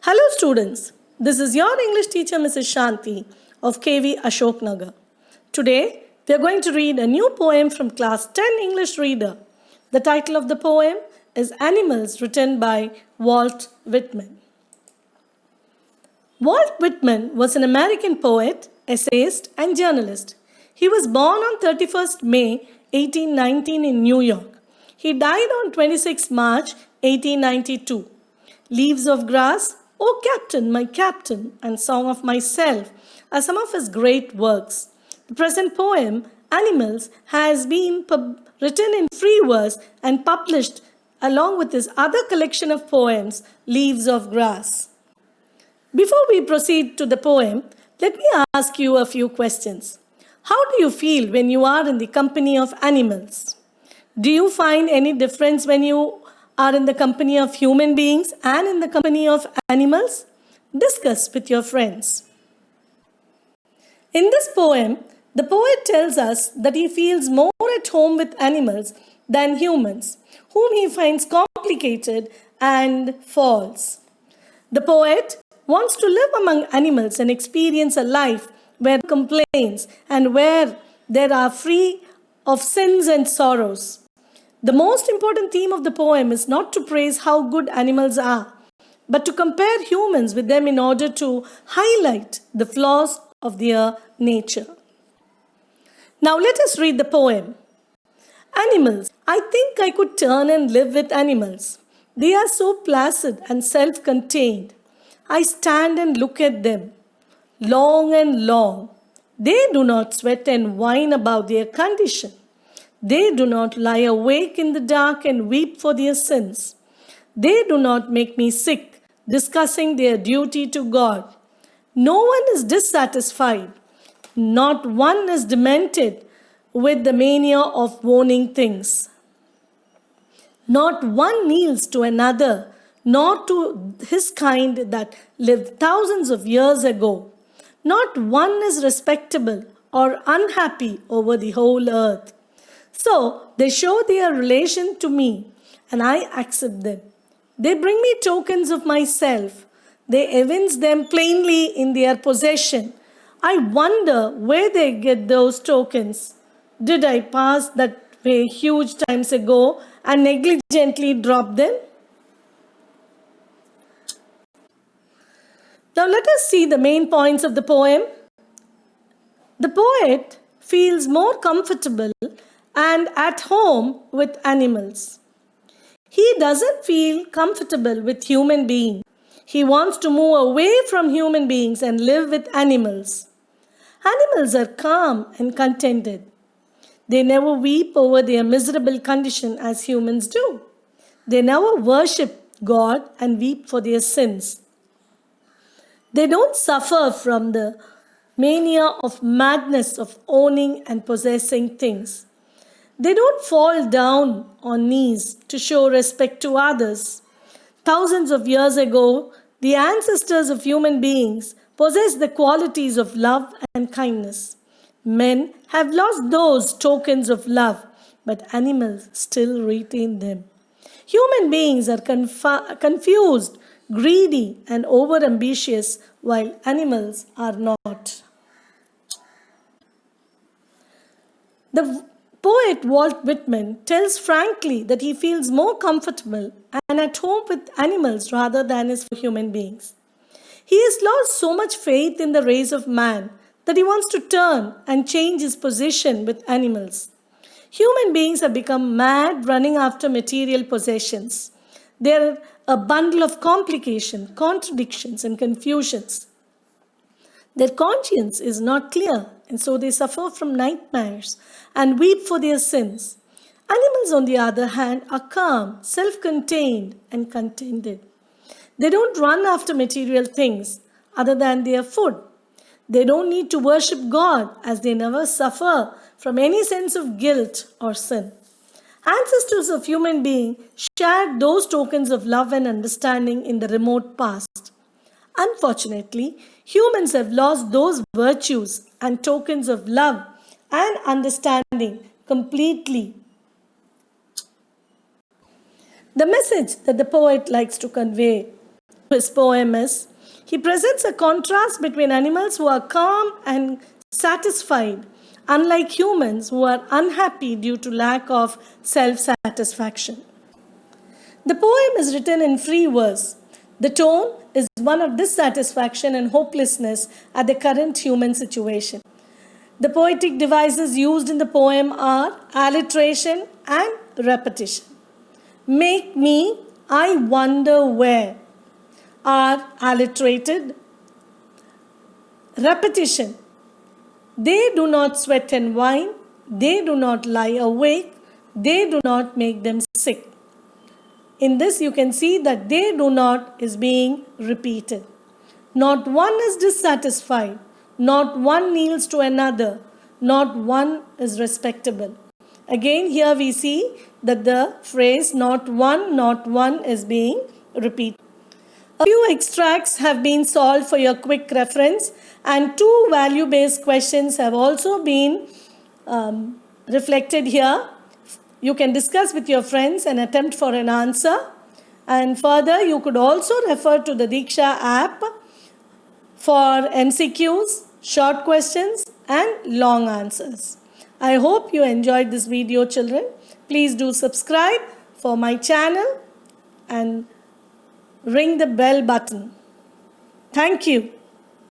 Hello students, this is your English teacher Mrs. Shanti of KV Ashok Nagar. Today we are going to read a new poem from class 10 English reader. The title of the poem is Animals, written by Walt Whitman. Walt Whitman was an American poet, essayist and journalist. He was born on 31st May 1819 in New York. He died on 26 March 1892. Leaves of Grass, O Captain, My Captain, and Song of Myself are some of his great works. The present poem, Animals, has been written in free verse and published along with his other collection of poems, Leaves of Grass. Before we proceed to the poem, let me ask you a few questions. How do you feel when you are in the company of animals? Do you find any difference when you are in the company of human beings and in the company of animals? Discuss with your friends. In this poem, the poet tells us that he feels more at home with animals than humans, whom he finds complicated and false. The poet wants to live among animals and experience a life where complaints and where they are free of sins and sorrows. The most important theme of the poem is not to praise how good animals are, but to compare humans with them in order to highlight the flaws of their nature. Now let us read the poem. Animals. I think I could turn and live with animals. They are so placid and self-contained. I stand and look at them, long and long. They do not sweat and whine about their condition. They do not lie awake in the dark and weep for their sins. They do not make me sick, discussing their duty to God. No one is dissatisfied. Not one is demented with the mania of owning things. Not one kneels to another, nor to his kind that lived thousands of years ago. Not one is respectable or unhappy over the whole earth. So they show their relation to me, and I accept them. They bring me tokens of myself. They evince them plainly in their possession. I wonder where they get those tokens. Did I pass that way huge times ago and negligently drop them? Now let us see the main points of the poem. The poet feels more comfortable and at home with animals. He doesn't feel comfortable with human beings. He wants to move away from human beings and live with animals. Animals are calm and contented. They never weep over their miserable condition as humans do. They never worship God and weep for their sins. They don't suffer from the mania of madness of owning and possessing things. They don't fall down on knees to show respect to others. Thousands of years ago, the ancestors of human beings possessed the qualities of love and kindness. Men have lost those tokens of love, but animals still retain them. Human beings are confused, greedy, and overambitious, while animals are not. The poet Walt Whitman tells frankly that he feels more comfortable and at home with animals rather than his human beings. He has lost so much faith in the race of man that he wants to turn and change his position with animals. Human beings have become mad running after material possessions. They're a bundle of complications, contradictions, and confusions. Their conscience is not clear, and so they suffer from nightmares and weep for their sins. Animals, on the other hand, are calm, self-contained, and contented. They don't run after material things other than their food. They don't need to worship God, as they never suffer from any sense of guilt or sin. Ancestors of human beings shared those tokens of love and understanding in the remote past. Unfortunately, humans have lost those virtues and tokens of love and understanding completely. The message that the poet likes to convey his poem is, he presents a contrast between animals who are calm and satisfied, unlike humans who are unhappy due to lack of self-satisfaction. The poem is written in free verse. The tone is one of dissatisfaction and hopelessness at the current human situation. The poetic devices used in the poem are alliteration and repetition. Make me, I wonder where are alliterated. Repetition. They do not sweat and whine. They do not lie awake. They do not make them sick. In this, you can see that they do not is being repeated. Not one is dissatisfied. Not one kneels to another. Not one is respectable. Again, here we see that the phrase not one is being repeated. A few extracts have been solved for your quick reference, and 2 value-based questions have also been reflected here. You can discuss with your friends and attempt for an answer. And further, you could also refer to the Diksha app for MCQs, short questions and long answers. I hope you enjoyed this video, children. Please do subscribe for my channel and ring the bell button. Thank you.